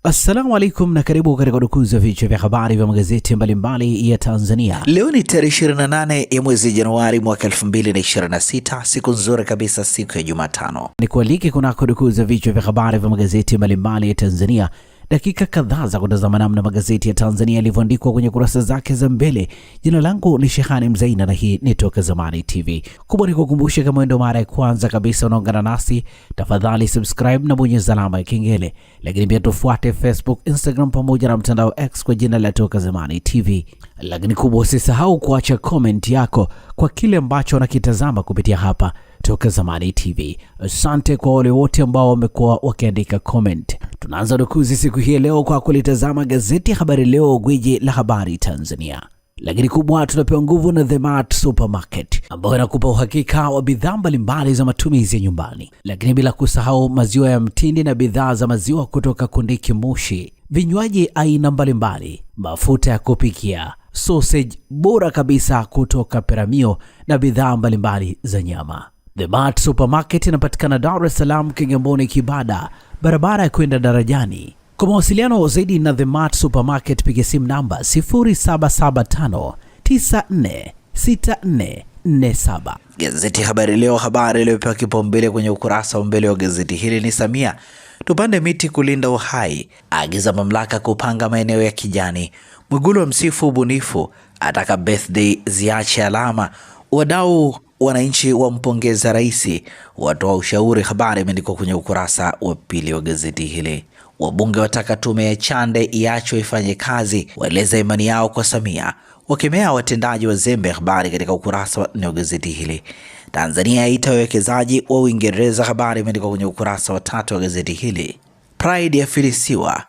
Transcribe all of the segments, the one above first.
Assalamu alaikum na karibu katika udukuzi wa vichwa vya habari vya magazeti mbalimbali ya Tanzania. Leo ni tarehe 28 ya mwezi Januari mwaka 2026, siku nzuri kabisa, siku ya Jumatano. Ni kualike kunako udukuzi wa vichwa vya habari vya magazeti mbalimbali ya Tanzania. Dakika kadhaa za kutazama namna magazeti ya Tanzania yalivyoandikwa kwenye kurasa zake za mbele. Jina langu ni Shehani Mzaina na hii ni Toka Zamani TV. Kubwa ni kukumbusha, kama ndio mara ya kwanza kabisa unaungana nasi, tafadhali subscribe na bonyeza alama ya kengele. Lakini pia tufuate Facebook, Instagram pamoja na mtandao X kwa jina la Toka Zamani TV. Lakini kubwa, usisahau kuacha comment yako kwa kile ambacho unakitazama kupitia hapa Toka Zamani TV. Asante kwa wale wote ambao wamekuwa wakiandika comment. Tunaanza dukuzi siku hii leo kwa kulitazama gazeti Habari Leo, gwiji la habari Tanzania. Lakini kubwa, tunapewa nguvu na The Mart Supermarket ambayo inakupa uhakika wa bidhaa mbalimbali za matumizi ya nyumbani. Lakini bila kusahau maziwa ya mtindi na bidhaa za maziwa kutoka Kondiki Moshi, vinywaji aina mbalimbali, mafuta ya kupikia, sausage bora kabisa kutoka Peramio na bidhaa mbalimbali za nyama. The Mart Supermarket inapatikana Dar es Salaam, Kigamboni, Kibada, barabara ya kwenda darajani. Kwa mawasiliano zaidi na The Mart Supermarket piga simu namba 0775946447. Gazeti Habari Leo, habari iliyopewa kipaumbele kwenye ukurasa wa mbele wa gazeti hili ni Samia, tupande miti kulinda uhai, agiza mamlaka kupanga maeneo ya kijani. Mwigulu wa msifu ubunifu, ataka birthday ziache alama. Wadau wananchi wampongeza rais, watoa ushauri. Habari imeandikwa kwenye ukurasa wa pili wa gazeti hili. Wabunge wataka tume ya Chande iachwe ifanye kazi, waeleza imani yao kwa Samia, wakemea watendaji wa zembe. Habari katika ukurasa wa 4 wa gazeti hili. Tanzania yaita wawekezaji wa Uingereza. Habari imeandikwa kwenye ukurasa wa 3 wa gazeti hili. Pride yafilisiwa,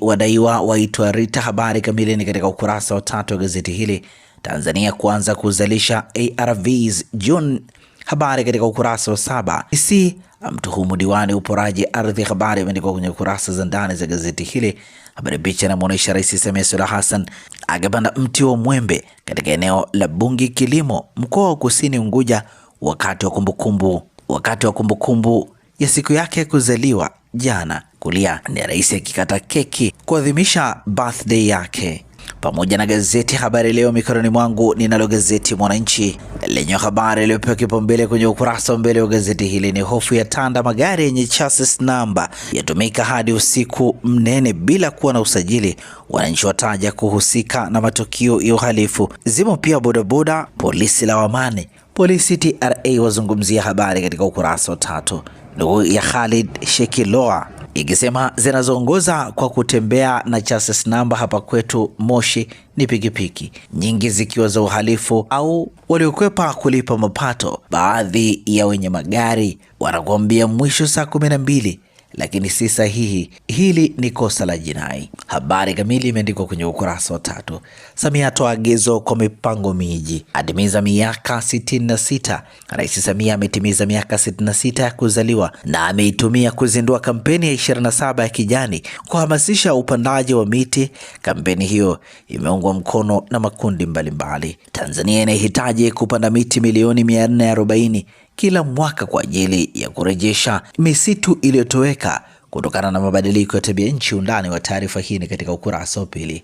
wadaiwa waitwa Rita. Habari kamili ni katika ukurasa wa 3 wa gazeti hili. Tanzania kuanza kuzalisha ARVs June. Habari katika ukurasa wa 7. DC amtuhumu diwani uporaji ardhi. Habari imeandikwa kwenye kurasa za ndani za gazeti hili. Habari picha inamuonyesha Rais Samia Suluhu Hassan akipanda mti wa mwembe katika eneo la Bungi Kilimo, mkoa wa Kusini Unguja, wakati wa kumbukumbu ya siku yake kuzaliwa jana. Kulia ni rais akikata keki kuadhimisha birthday yake. Pamoja na gazeti Habari Leo mikononi mwangu, ninalo gazeti Mwananchi lenye habari iliyopewa kipaumbele kwenye ukurasa wa mbele wa gazeti hili ni hofu ya tanda, magari yenye chassis namba yatumika hadi usiku mnene bila kuwa na usajili, wananchi wataja kuhusika na matukio ya uhalifu. Zimo pia bodaboda, polisi lawamani, polisi TRA wazungumzia. Habari katika ukurasa wa 3. Ndugu ya Khalid Shekiloa ikisema zinazoongoza kwa kutembea na chassis namba hapa kwetu Moshi ni pikipiki, nyingi zikiwa za uhalifu au waliokwepa kulipa mapato. Baadhi ya wenye magari wanakuambia mwisho saa 12, lakini si sahihi. Hili ni kosa la jinai. Habari kamili imeandikwa kwenye ukurasa wa 3. Samia atoa agizo kwa mipango miji, atimiza miaka 66. Rais Samia ametimiza miaka 66 ya kuzaliwa na ameitumia kuzindua kampeni ya 27 ya kijani kuhamasisha upandaji wa miti. Kampeni hiyo imeungwa mkono na makundi mbalimbali. Tanzania inahitaji kupanda miti milioni 440 kila mwaka kwa ajili ya kurejesha misitu iliyotoweka kutokana na mabadiliko ya tabia nchi. Undani wa taarifa hii ni katika ukurasa wa 2.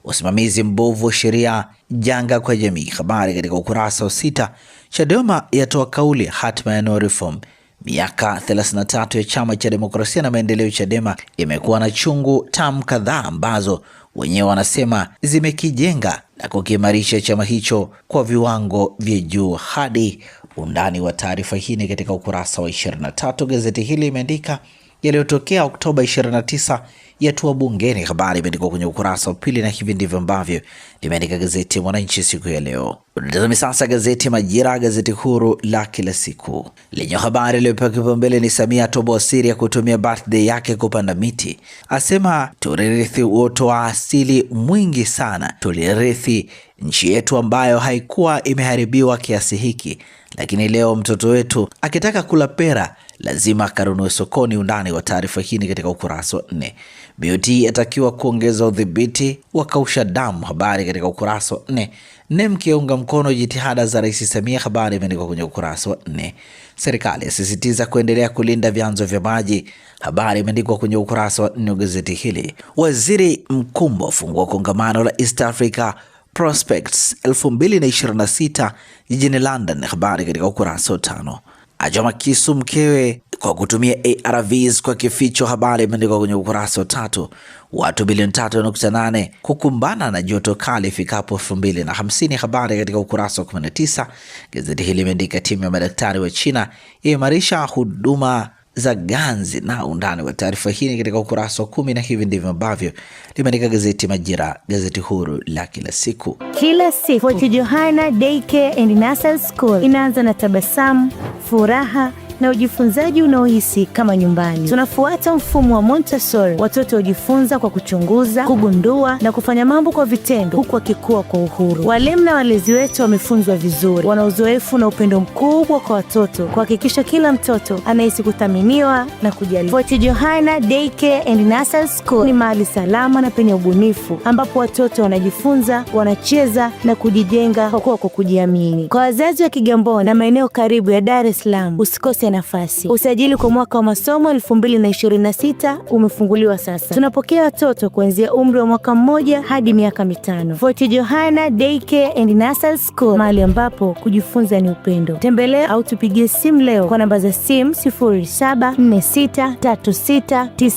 Usimamizi mbovu wa sheria, janga kwa jamii. Habari katika ukurasa wa 6. Chadema yatoa kauli hatima ya no reform. Miaka 33 ya chama cha demokrasia na maendeleo Chadema imekuwa na chungu tamu kadhaa ambazo wenyewe wanasema zimekijenga na kukiimarisha chama hicho kwa viwango vya juu hadi. Undani wa taarifa hii ni katika ukurasa wa 23. Gazeti hili imeandika yaliyotokea Oktoba 29 yatua bungeni. Habari imeandikwa kwenye ukurasa wa 2 na hivi ndivyo ambavyo limeandika gazeti Mwananchi siku ya leo. Tunatazama sasa gazeti Majira, gazeti huru la kila siku lenye habari iliyopewa kipaumbele ni Samia atoboa siri ya kutumia birthday yake kupanda miti, asema tulirithi uoto wa asili mwingi sana, tulirithi nchi yetu ambayo haikuwa imeharibiwa kiasi hiki, lakini leo mtoto wetu akitaka kula pera lazima karunue sokoni. Undani wa taarifa hii katika ukurasa wa 4. BOT yatakiwa kuongeza udhibiti wa kausha damu. Habari katika ukurasa wa 4. NEMC yaunga mkono jitihada za Rais Samia. Habari imeandikwa kwenye ukurasa wa 4. Serikali yasisitiza kuendelea kulinda vyanzo vya maji. Habari imeandikwa kwenye ukurasa wa 4 wa gazeti hili. Waziri Mkumbo afungua kongamano la East Africa Prospects 2026 jijini London. Habari katika ukurasa wa 5. Achoma kisu mkewe kwa kutumia ARVs kwa kificho. Habari imeandikwa kwenye ukurasa wa 3. Watu bilioni 3.8 kukumbana na joto kali ifikapo 2050. Habari katika ukurasa wa 19. Gazeti hili limeandika timu ya madaktari wa China imarisha huduma za ganzi, na undani wa taarifa hii katika ukurasa wa 10, na hivi ndivyo ambavyo limeandika gazeti Majira, gazeti huru la kila siku. Kila siku Fort Johanna Daycare and Nursery School inaanza na tabasamu, furaha na ujifunzaji unaohisi kama nyumbani. Tunafuata mfumo wa Montessori. Watoto hujifunza kwa kuchunguza, kugundua na kufanya mambo kwa vitendo, huku wakikua kwa uhuru. Walimu na walezi wetu wamefunzwa vizuri, wana uzoefu na upendo mkubwa kwa watoto, kuhakikisha kila mtoto anahisi kuthaminiwa na kujali. Fort Johanna Daycare and Nursery School ni mahali salama na penye ubunifu, ambapo watoto wanajifunza, wanacheza na kujijenga kwa kujiamini. Kwa wazazi wa Kigamboni na maeneo karibu ya Dar es Salaam, usikose nafasi. Usajili kwa mwaka wa masomo 2026 umefunguliwa sasa. Tunapokea watoto kuanzia umri wa mwaka 1 hadi miaka 5. Fort Johanna Daycare and Nursery School, mahali ambapo kujifunza ni upendo. Tembelea au tupigie simu leo kwa namba za simu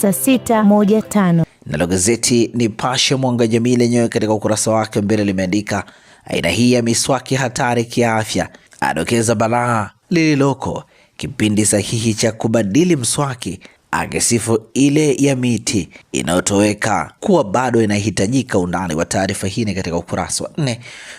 0746369615. Nalo gazeti Nipashe Mwanga Jamii lenyewe katika ukurasa wake mbele limeandika aina hii ya miswaki hatari kiafya, adokeza balaa lililoko, kipindi sahihi cha kubadili mswaki, akisifu ile ya miti inayotoweka kuwa bado inahitajika. Undani wa taarifa hii katika ukurasa wa 4.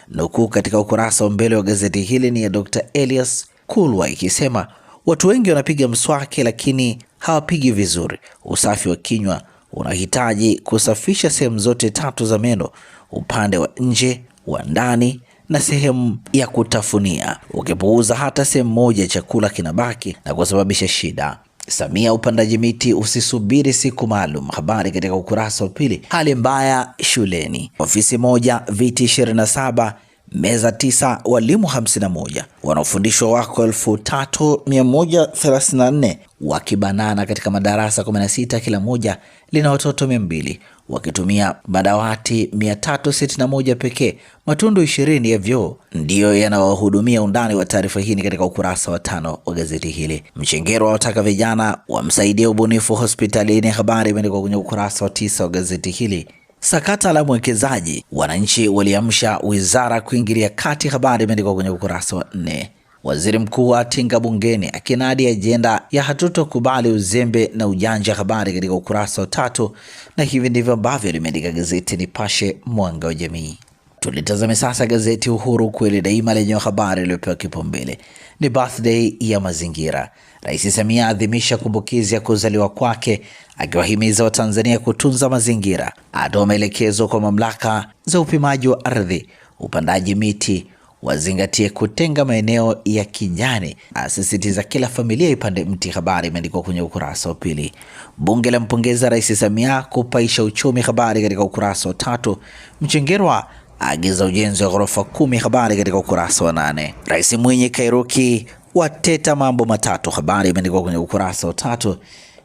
Nukuu katika ukurasa wa mbele wa gazeti hili ni ya Dr. Elias Kulwa ikisema watu wengi wanapiga mswaki lakini hawapigi vizuri. Usafi wa kinywa unahitaji kusafisha sehemu zote 3 za meno, upande wa nje, wa ndani na sehemu ya kutafunia. Ukipuuza hata sehemu moja, chakula kinabaki na kusababisha shida. Samia upandaji miti usisubiri siku maalum. Habari katika ukurasa wa 2. Hali mbaya shuleni, ofisi moja, viti 27, meza 9, walimu 51, wanaofundishwa wako 3134 wakibanana katika madarasa 16, kila moja lina watoto 200, wakitumia madawati 361 pekee. Matundu 20 ya vyoo ndiyo yanawahudumia. Undani wa taarifa hii katika ukurasa wa 5 wa gazeti hili. Mchengero wataka vijana wamsaidia ubunifu hospitalini. Habari imeandikwa kwenye ukurasa wa 9 wa gazeti hili. Sakata la mwekezaji, wananchi waliamsha wizara kuingilia kati. Habari imeandikwa kwenye ukurasa wa 4. Waziri mkuu atinga bungeni akinadi ajenda ya hatutokubali uzembe na ujanja. Habari katika ukurasa wa 3, na hivi ndivyo ambavyo limeandika gazeti Nipashe Mwanga wa Jamii. Tulitazame sasa gazeti Uhuru kweli daima lenye habari iliyopewa kipaumbele ni birthday ya mazingira. Rais Samia adhimisha kumbukizi ya kuzaliwa kwake, akiwahimiza Watanzania kutunza mazingira. Atoa maelekezo kwa mamlaka za upimaji wa ardhi, upandaji miti wazingatie kutenga maeneo ya kijani, asisitiza kila familia ipande mti. Habari imeandikwa kwenye ukurasa wa 2. Bunge la mpongeza Rais Samia kupaisha uchumi. Habari katika ukurasa wa 3. Mchengerwa agiza ujenzi wa ghorofa 10. Habari katika ukurasa wa 8. Rais Mwinyi Kairuki wateta mambo matatu. Habari imeandikwa kwenye ukurasa wa 3.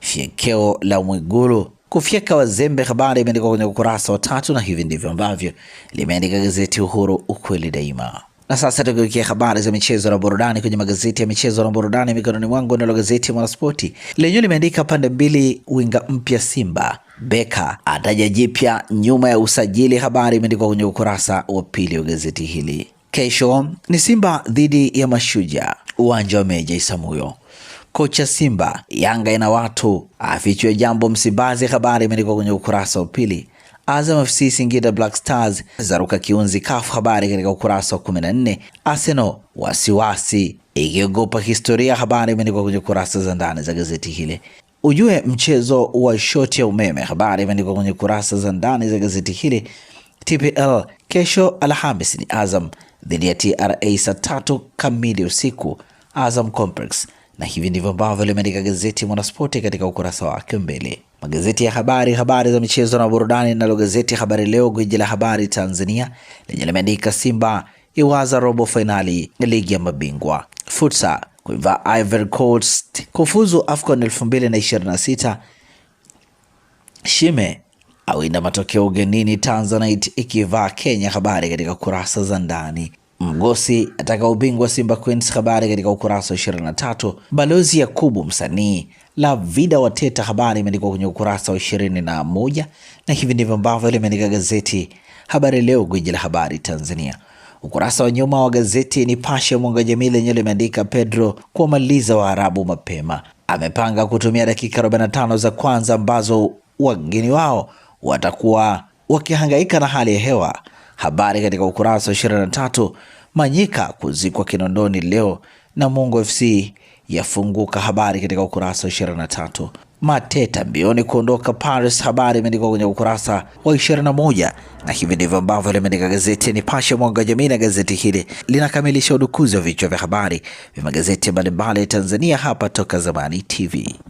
Fiekeo la Mwigulu kufyeka wazembe. Habari imeandikwa kwenye ukurasa wa 3, na hivi ndivyo ambavyo limeandika gazeti Uhuru ukweli daima. Na sasa tukiukia habari za michezo na burudani kwenye magazeti ya michezo na burudani mikononi mwangu, nalo gazeti Mwanaspoti lenyewe limeandika pande mbili, winga mpya Simba, Beka ataja jipya nyuma ya usajili. Habari imeandikwa kwenye ukurasa wa 2 wa gazeti hili. Kesho ni Simba dhidi ya Mashujaa, uwanja wa Meja Isamuyo. Kocha Simba, Yanga ina watu, afichwe jambo Msimbazi. Habari imeandikwa kwenye ukurasa wa 2. Azam FC Singida Black Stars zaruka kiunzi CAF. Habari katika ukurasa wa 14. Arsenal wasiwasi ikiogopa historia. Habari imeandikwa kwenye kurasa za ndani za gazeti hili. Ujue mchezo wa shoti ya umeme. Habari imeandikwa kwenye kurasa za ndani za gazeti hili. TPL kesho Alhamisi ni Azam dhidi ya TRA saa 3 kamili usiku, Azam Complex. Na hivi ndivyo ambavyo limeandika gazeti Mwanaspoti katika ukurasa wake mbele. Magazeti ya habari za michezo na burudani. Nalo gazeti Habari Leo, gwiji la habari Tanzania, lenye limeandika Simba iwaza robo finali ligi ya mabingwa. Futsa kuivaa Ivory Coast kufuzu AFCON 2026. Shime awinda matokeo ugenini Tanzanite ikivaa Kenya, habari katika kurasa za ndani. Mgosi ataka ubingwa Simba Queens, habari katika ukurasa wa 23. Balozi Yakubu msanii la vida wateta, habari imeandikwa kwenye ukurasa wa 21, na hivi ndivyo ambavyo limeandika gazeti Habari Leo, gwiji la habari Tanzania. Ukurasa wa nyuma wa gazeti Nipashe Mwanga wa Jamii lenyewe limeandika Pedro kuwamaliza Waarabu mapema, amepanga kutumia dakika 45 za kwanza ambazo wageni wao watakuwa wakihangaika na hali ya hewa, habari katika ukurasa wa 23. Manyika kuzikwa Kinondoni leo na Mungo FC yafunguka, habari katika ukurasa wa 23. Mateta mbioni kuondoka Paris, habari imeandikwa kwenye ukurasa wa 21, na hivi ndivyo ambavyo limeandika gazeti Nipashe Mwanga wa Jamii, na gazeti hili linakamilisha udukuzi wa vichwa vya habari vya magazeti mbalimbali ya Tanzania hapa Toka Zamani TV.